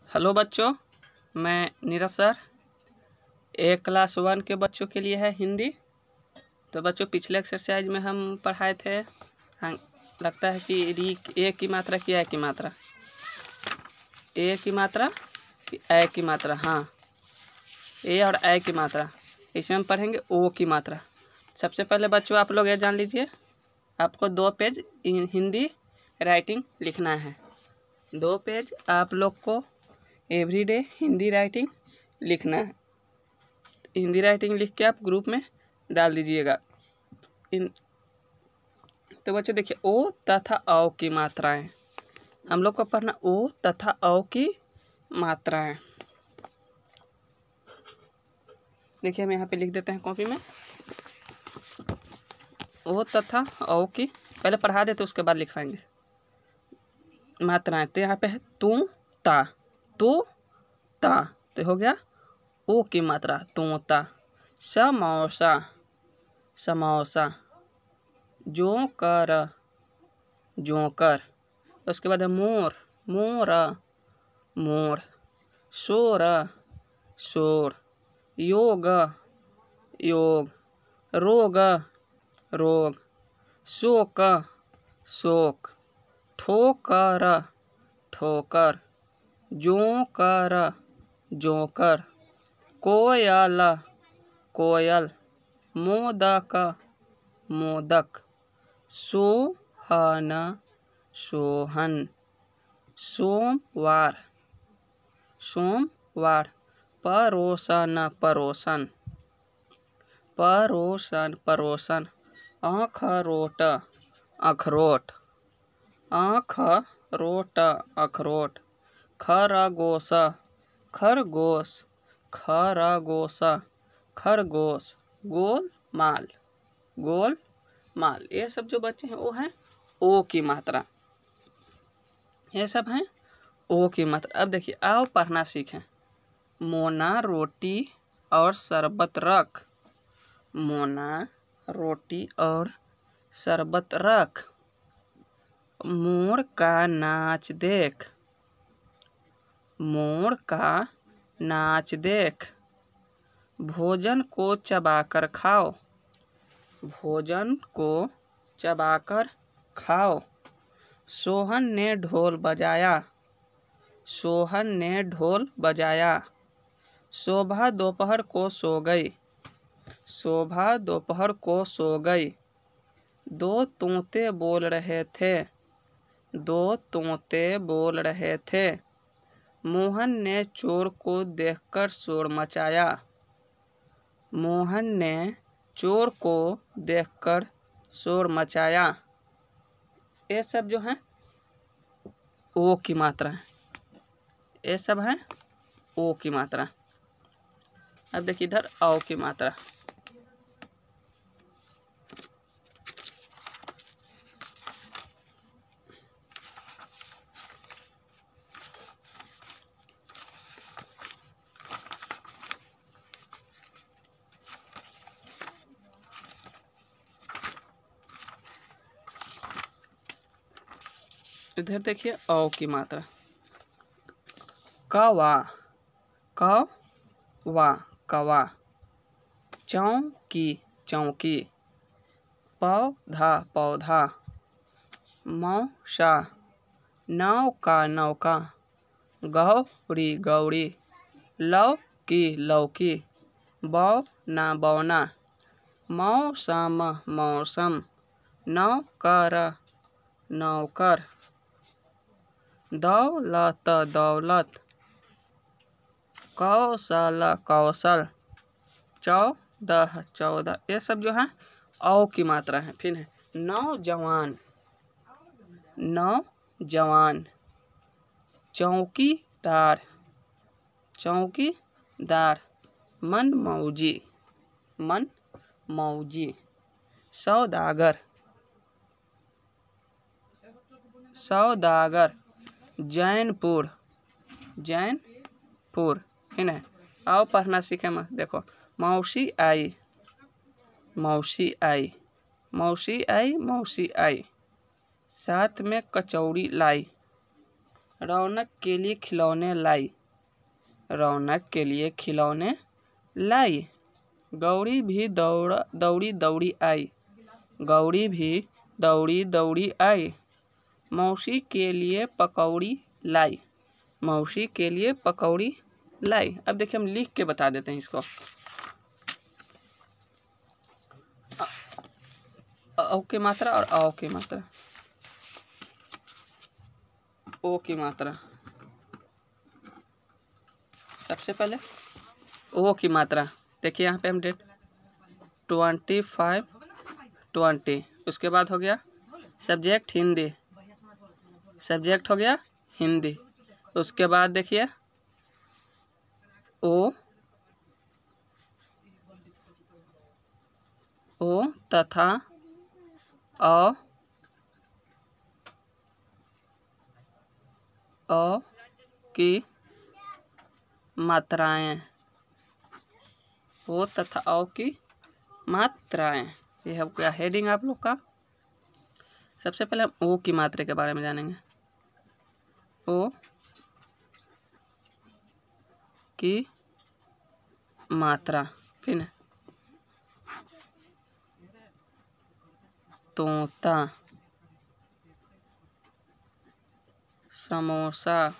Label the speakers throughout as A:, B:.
A: Hello बच्चों, मैं Neeraj sir. एक क्लास 1 के बच्चों के लिए है हिंदी। तो बच्चों, पिछले एक्सरसाइज में हम पढ़ाए थे, हाँ, लगता है कि री ए की मात्रा की ए की मात्रा, ए की मात्रा कि ए की मात्रा, हाँ, ए और ए की मात्रा। इसमें हम पढ़ेंगे ओ की मात्रा। सबसे पहले बच्चों, आप लोग ये जान लीजिए, आपको 2 पेज हिंदी राइटिंग लिखना है। 2 पेज आप लोग को एवरीडे हिंदी राइटिंग लिखना है। हिंदी राइटिंग लिख के आप ग्रुप में डाल दीजिएगा। तो बच्चों देखिए, ओ तथा औ की मात्राएं हम लोग को पढ़ना। ओ तथा औ की मात्राएं देखिए, हम यहाँ पे लिख देते हैं कॉपी में। ओ तथा औ की पहले पढ़ा देते, उसके बाद लिखवाएंगे मात्राएं। तो यहाँ पे है तू ता, तो ता, तो हो गया ओ की मात्रा तोता। समोसा, समोसा। Joker, joker. उसके बाद है मोर, मोरा, मोर। शोर, शोर। योग, योग। रोग, रोग। शोक, शोक। ठोकर, ठोकर। Joker, joker. कोयल, कोयल। मोदक, मोदक। सोहन, सोहन। सोमवार, सोमवार। परोसन, परोसन। परोसन, परोसन। अखरोट, अखरोट। अखरोट, अखरोट। खरगोश, खरगोश। खरगोश, खरगोश। गोलमाल, गोलमाल। ये सब जो बच्चे हैं वो हैं ओ की मात्रा। ये सब हैं ओ की मात्रा। अब देखिए, आओ पढ़ना सीखें। मोना रोटी और शरबत रख, मोना रोटी और शरबत रख। मोर का नाच देख, मोर का नाच देख। भोजन को चबाकर खाओ, भोजन को चबाकर खाओ। सोहन ने ढोल बजाया, सोहन ने ढोल बजाया। शोभा दोपहर को सो गई, शोभा दोपहर को सो गई। 2 तोते बोल रहे थे, 2 तोते बोल रहे थे। मोहन ने चोर को देखकर शोर मचाया, मोहन ने चोर को देखकर शोर मचाया। ये सब जो हैं ओ की मात्रा है, ये सब हैं ओ की मात्रा। अब देखिए इधर औ की मात्रा। इधर देखिए औ की मात्रा। कवा, कवा, कवा। चौकी, चौकी। पौधा, पौधा। मौसा, नौका, नौका। गौरी, गौरी। लौकी, लौकी। बौना, बौना। मौसम, मौसम। नौकर, नौकर। दौलत, दौलत। कौशल, कौशल। 14, 14। ये सब जो है औ की मात्रा है। फिर है नौजवान, नौजवान। चौकीदार, चौकीदार। मनमौजी, मनमौजी। सौदागर, सौदागर। जैनपुर, जैनपुर। है आओ पढ़ना सीखे मत। देखो, मौसी आई, मौसी आई। मौसी आई, मौसी आई। साथ में कचौड़ी लाई, रौनक के लिए खिलौने लाई। रौनक के लिए खिलौने लाई। गौरी भी दौड़ी दौड़ी आई। गौरी भी दौड़ी दौड़ी आई। मौसी के लिए पकौड़ी लाई। मौसी के लिए पकौड़ी लाई। अब देखिए हम लिख के बता देते हैं इसको। औ की मात्रा और औ की मात्रा, ओ की मात्रा। सबसे पहले ओ की मात्रा देखिए, यहाँ पे हम डेट 25 20। उसके बाद हो गया सब्जेक्ट हिंदी, सब्जेक्ट हो गया हिंदी। उसके बाद देखिए ओ तथा औ की मात्राएं, ओ तथा औ की मात्राएं। ये है क्या हेडिंग आप लोग का। सबसे पहले हम ओ की मात्रा के बारे में जानेंगे। ओ की मात्रा, फिर तोता, समोसा,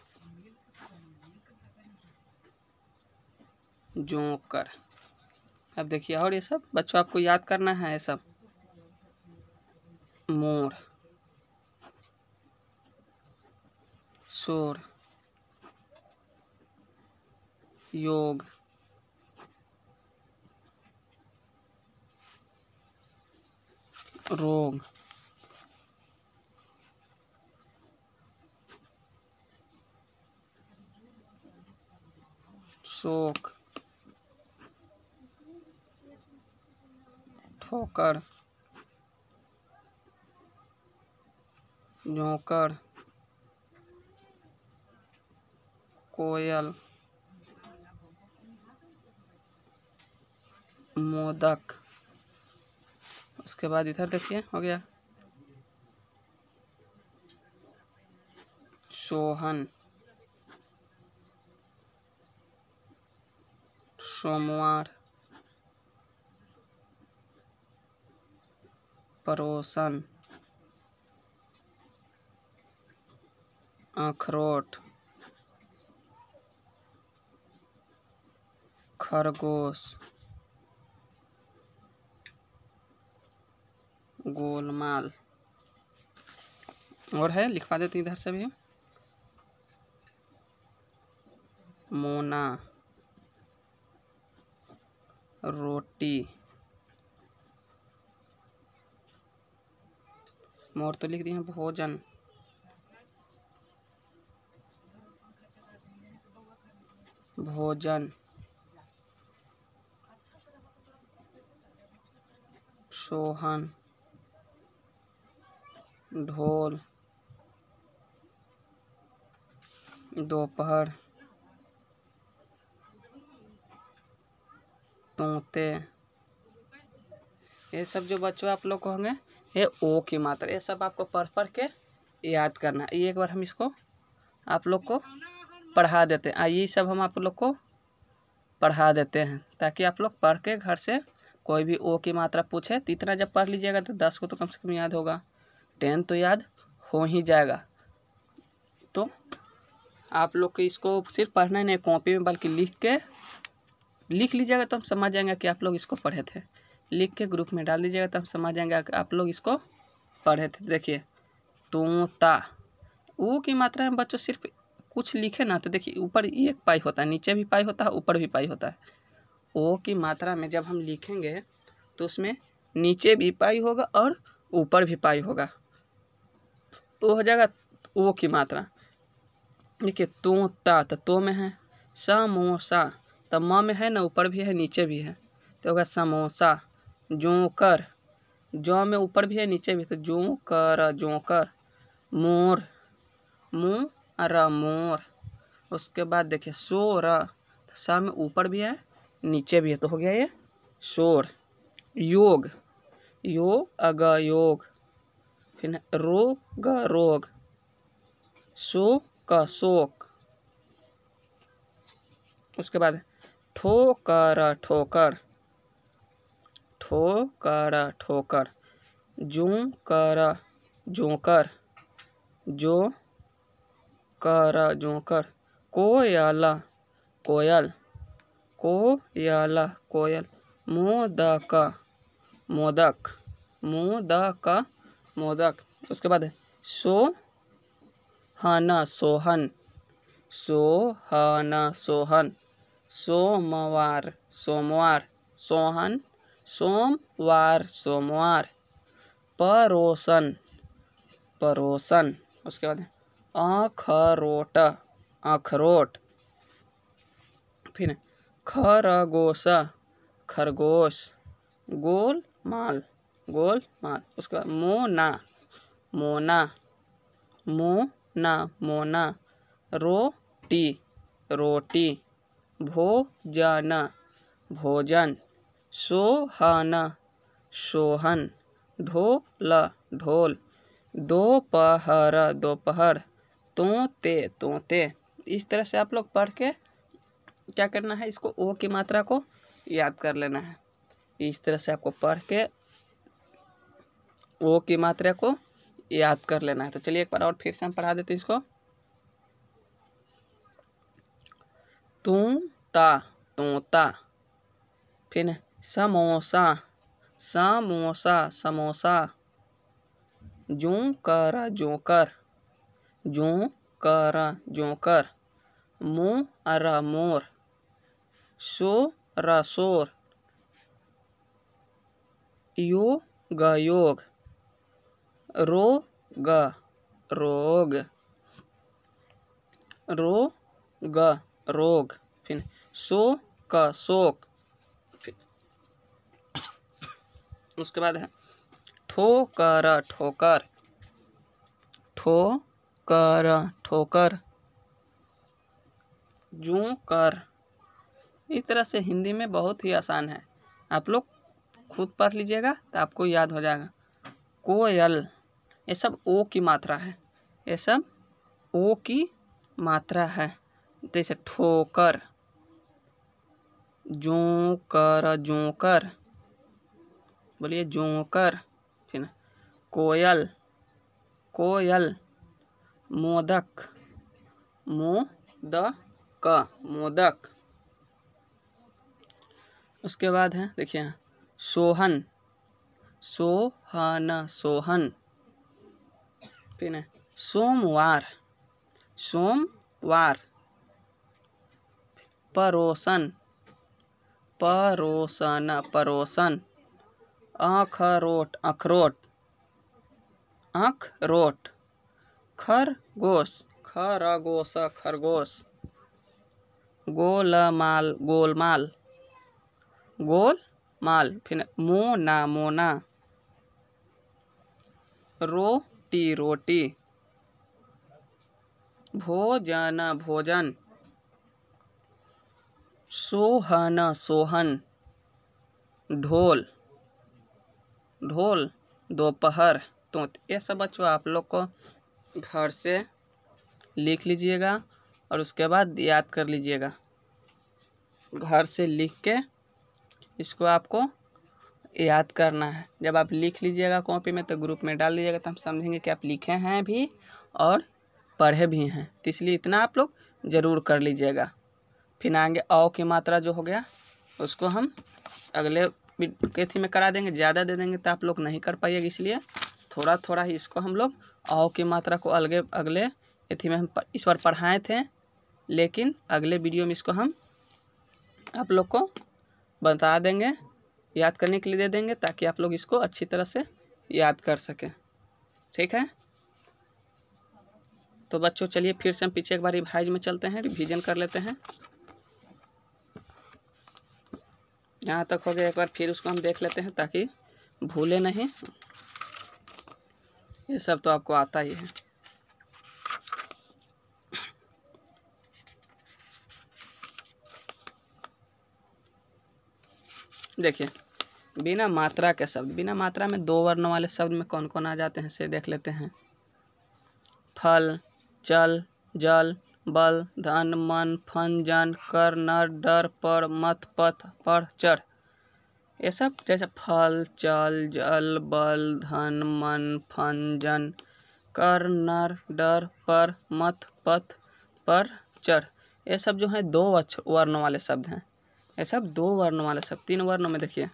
A: जोकर। अब देखिए और ये सब बच्चों आपको याद करना है। ये सब मोर, शोर, योग, रोग, शोक, ठोकर, जोकर, कोयल, मोदक। उसके बाद इधर देखिए हो गया सोहन, सोमवार, परोसन, अखरोट, खरगोश, गोलमाल। और है लिखवा देते इधर से भी। मोना, रोटी, मोर तो लिख दिए हैं। भोजन, भोजन, सोहन, ढोल, दोपहर, तोते। ये सब जो बच्चों आप लोग को होंगे, ये ओ की मात्रा, ये सब आपको पढ़ पढ़ के याद करना है। एक बार हम इसको आप लोग को पढ़ा देते हैं। आइए सब हम आप लोग को पढ़ा देते हैं, ताकि आप लोग पढ़ के घर से कोई भी ओ की मात्रा पूछे तो इतना जब पढ़ लीजिएगा तो 10 को तो कम से कम याद होगा। 10 तो याद हो ही जाएगा। तो आप लोग को इसको सिर्फ पढ़ना ही नहीं कॉपी में, बल्कि लिख लीजिएगा तो हम समझ जाएंगे कि आप लोग इसको पढ़े थे। लिख के ग्रुप में डाल दीजिएगा तो हम समझ जाएंगे कि आप लोग इसको पढ़े थे। देखिए तोता, ऊ की मात्रा में बच्चों सिर्फ कुछ लिखे ना तो देखिए ऊपर एक पाई होता है, नीचे भी पाई होता है, ऊपर भी पाई होता है। ओ की मात्रा में जब हम लिखेंगे तो उसमें नीचे भी पाई होगा और ऊपर भी पाई होगा, तो हो जाएगा ओ की मात्रा। देखिए तोता तो में है, समोसा तो म में है ना, ऊपर भी है नीचे भी है, तो होगा समोसा। जोकर, जो में ऊपर भी है नीचे भी, तो जोकर, जोकर। मोर, मोर। उसके बाद देखिए शोर, तो सा में ऊपर भी है नीचे भी है, तो हो गया ये शोर। योग, योग। फिर रोग, शोक, उसके बाद ठोकर ठोकर, ठोकर ठोकर, जोकर जोकर, जो कर जोकर, कोयल कोयल, कोयल कोयल, मोदक मोदक, मोदक मोदक। उसके बाद सोहन सोहन, सोहन सोहन, सोमवार सोमवार, सोहन सोमवार सोमवार, परोसन परोसन। उसके बाद अखरोट अखरोट, फिर खरगोश खरगोश, गोलमाल गोलमाल। उसके बाद मोना मोना, मोना मोना, रोटी रोटी, भोजन भोजन, सोहन सोहन, ढोल ढोल, दोपहर दोपहर, तोते तोते। इस तरह से आप लोग पढ़ के क्या करना है, इसको ओ की मात्रा को याद कर लेना है। इस तरह से आपको पढ़ के ओ की मात्रा को याद कर लेना है। तो चलिए एक बार और फिर से हम पढ़ा देते हैं इसको। तूता तोता, फिर samosa samosa samosa, joker joker, joker joker, मोर मोर, शोर शोर, योग योग, रोग रोग, रोग रोग, फिर शोक शोक। उसके बाद है ठोकर ठोकर, ठोकर ठोकर, जोकर। इस तरह से हिंदी में बहुत ही आसान है, आप लोग खुद पढ़ लीजिएगा तो आपको याद हो जाएगा। कोयल, ये सब ओ की मात्रा है, ये सब ओ की मात्रा है। जैसे ठोकर, जोकर जोकर, बोलिए जोकर। फिर कोयल कोयल, मोदक मोदक मोदक। उसके बाद है देखिए यहाँ सोहन, सोहन सोहन, फिर सोमवार सोमवार, परोसन परोसन परोसन, अखरोट अखरोट अखरोट, खरगोश खरगोश खरगोश, गोलमाल गोलमाल गोलमाल, फिर मोना मोना, रोटी रोटी, भोजन भोजन, सोहन सोहन, ढोल ढोल, दोपहर। तो ये सब बच्चों आप लोग को घर से लिख लीजिएगा और उसके बाद याद कर लीजिएगा। घर से लिख के इसको आपको याद करना है। जब आप लिख लीजिएगा कॉपी में तो ग्रुप में डाल दीजिएगा, तो हम समझेंगे कि आप लिखे हैं भी और पढ़े भी हैं। तो इसलिए इतना आप लोग ज़रूर कर लीजिएगा। फिर आगे औ की मात्रा जो हो गया उसको हम अगले केथी में करा देंगे, ज़्यादा दे देंगे तो आप लोग नहीं कर पाइएगा, इसलिए थोड़ा थोड़ा ही इसको हम लोग औ की मात्रा को अगले एथी में हम इस बार पढ़ाए थे, लेकिन अगले वीडियो में इसको हम आप लोग को बता देंगे, याद करने के लिए दे देंगे, ताकि आप लोग इसको अच्छी तरह से याद कर सकें। ठीक है, तो बच्चों चलिए फिर से हम पीछे एक बार रिवाइज में चलते हैं, रिवीजन कर लेते हैं। यहाँ तक हो गया, एक बार फिर उसको हम देख लेते हैं ताकि भूले नहीं। ये सब तो आपको आता ही है। देखिए बिना मात्रा के शब्द, बिना मात्रा में 2 वर्ण वाले शब्द में कौन कौन आ जाते हैं से देख लेते हैं। फल, चल, जल, बल धन मन फन जन कर नर डर पर मत पथ पर चढ़। ये सब जैसे फल चल जल बल धन मन फन जन कर नर डर पर मत पथ पर चढ़। ये सब जो है 2 वर्णों वाले शब्द हैं। ये सब 2 वर्णों वाले शब्द। 3 वर्णों में देखिए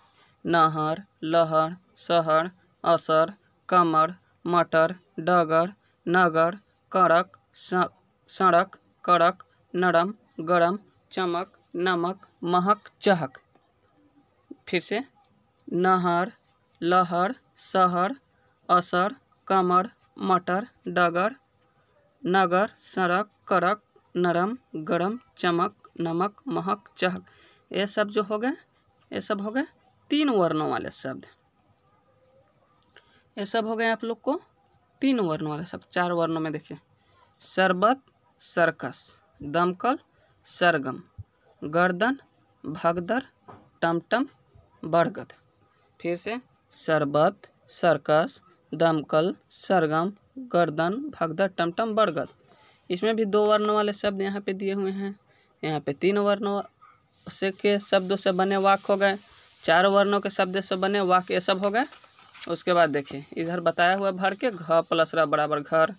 A: नहर लहर सहर असर कमर मटर डगर नगर कड़क सड़क कड़क नरम गरम चमक नमक महक चहक। फिर से नहर लहर सहर असर कमर मटर डगर नगर सड़क कड़क नरम गरम चमक नमक महक चहक। ये सब जो हो गए, ये सब हो गए 3 वर्णों वाले शब्द। ये सब हो गए आप लोग को 3 वर्णों वाले शब्द। 4 वर्णों में देखिए शरबत सर्कस दमकल सरगम गर्दन भगदड़ टमटम बरगद। फिर से शरबत सर्कस दमकल सरगम गर्दन भगदड़ टमटम बरगद। इसमें भी 2 वर्णों वाले शब्द यहाँ पे दिए हुए हैं। यहाँ पे 3 वर्णों से के शब्दों से बने वाक्य हो गए, 4 वर्णों के शब्द से बने वाक्य ये सब हो गए। उसके बाद देखिए इधर बताया हुआ भर के घ प्लस र बराबर घर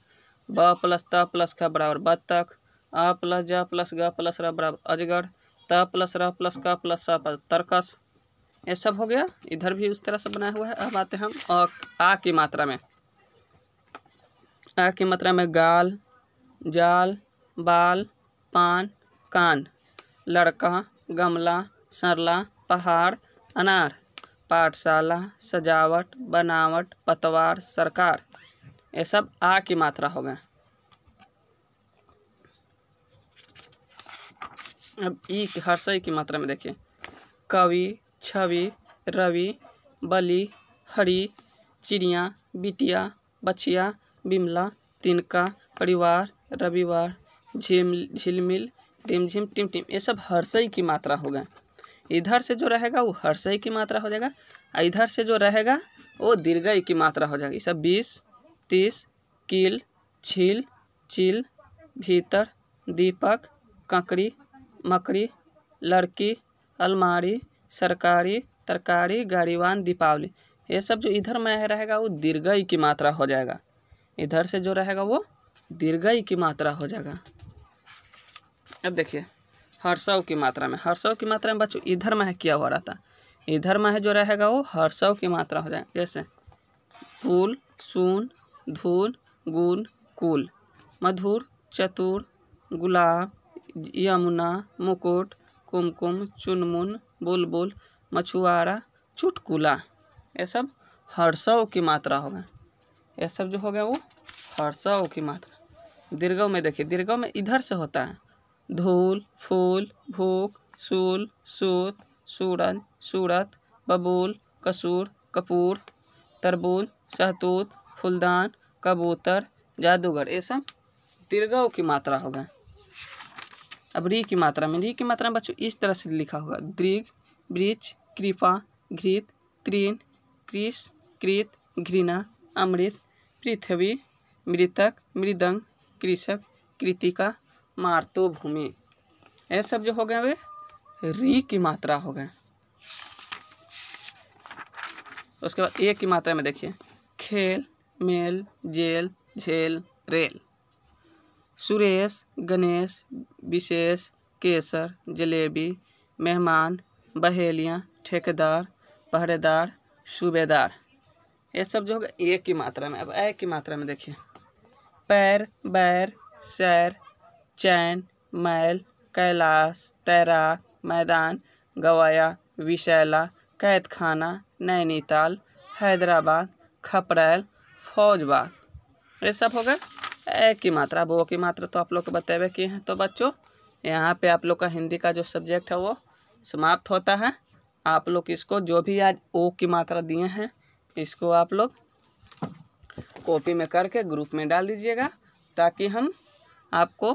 A: ब प्लस त प्लस ख बराबर बत्तख अ प्लस ज प्लस ग प्लस र बराबर अजगर त प्लस र प्लस क प्लस स तरकस। ये सब हो गया। इधर भी उस तरह से बनाया हुआ है। अब आते हैं हम आ की मात्रा में। आ की मात्रा में गाल जाल बाल पान कान लड़का गमला सरला पहाड़ अनार पाठशाला सजावट बनावट पतवार सरकार। ये सब आ की मात्रा हो गए। अब ई हर्षई की मात्रा में देखिए कवि छवि रवि बलि हरी चिड़िया बिटिया बछिया बिमला तिनका परिवार रविवार झिलमिल टिमझिम टिमटिम। ये सब हर्षई की मात्रा हो गए। इधर से जो रहेगा वो हर्षई की मात्रा हो जाएगा, इधर से जो रहेगा वो दीर्घई की मात्रा हो जाएगी। ये सब 20 30 कील छील चिल भीतर दीपक ककड़ी मकड़ी लड़की अलमारी सरकारी तरकारी गाड़ीवान दीपावली। ये सब जो इधर में रहेगा वो दीर्घई की मात्रा हो जाएगा। इधर से जो रहेगा वो दीर्घई की मात्रा हो जाएगा। अब देखिए हर्षव की मात्रा में, हर्षव की मात्रा में बच्चों इधर में है किया हुआ रहता, इधर में है जो रहेगा वो हर्षव की मात्रा हो जाएगा। जैसे फूल सून धूल गुण कुल मधुर चतुर गुलाब यमुना मुकुट कुमकुम चुनमुन बुलबुल मछुआरा चुटकुला। ये सब हर्षव की मात्रा हो गए। ये सब जो हो गया वो हर्षव की मात्रा। दीर्घव में देखिए दीर्घव में इधर से होता है धूल फूल भूख सूल सूत सूरज सूरत बबूल कसूर कपूर तरबूज सहतूत फूलदान कबूतर जादूगर। ये सब दीर्घव की मात्रा हो गए। अब री की मात्रा में, री की मात्रा में बच्चों इस तरह से लिखा होगा दृग वृक्ष कृपा घृत तृण कृष कृत घृणा अमृत पृथ्वी मृतक मृदंग कृषक कृतिका मार्तोभूमि। ये सब जो हो गए वे री की मात्रा हो गए। उसके बाद ए की मात्रा में देखिए खेल मेल जेल झेल रेल सुरेश गणेश विशेष केसर जलेबी मेहमान बहेलियाँ ठेकेदार पहरेदार सूबेदार। ये सब जो होगा ए की मात्रा में। अब ए की मात्रा में देखिए पैर बैर सैर चैन मैल कैलाश तैराक मैदान गवाया विशैला कैद खाना नैनीताल हैदराबाद खपरैल फौजबाग। ये सब हो गए ए की मात्रा। अब ओ की मात्रा तो आप लोग को बतावे किए हैं। तो बच्चों यहाँ पे आप लोग का हिंदी का जो सब्जेक्ट है वो समाप्त होता है। आप लोग इसको जो भी आज ओ की मात्रा दिए हैं इसको आप लोग कॉपी में करके ग्रुप में डाल दीजिएगा ताकि हमको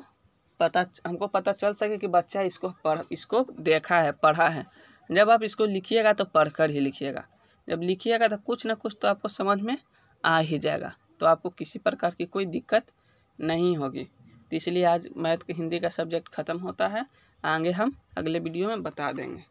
A: पता चल सके कि बच्चा इसको देखा है पढ़ा है। जब आप इसको लिखिएगा तो पढ़कर ही लिखिएगा। जब लिखिएगा तो कुछ ना कुछ तो आपको समझ में आ ही जाएगा, तो आपको किसी प्रकार की कोई दिक्कत नहीं होगी। तो इसलिए आज मैथ के हिंदी का सब्जेक्ट ख़त्म होता है। आगे हम अगले वीडियो में बता देंगे।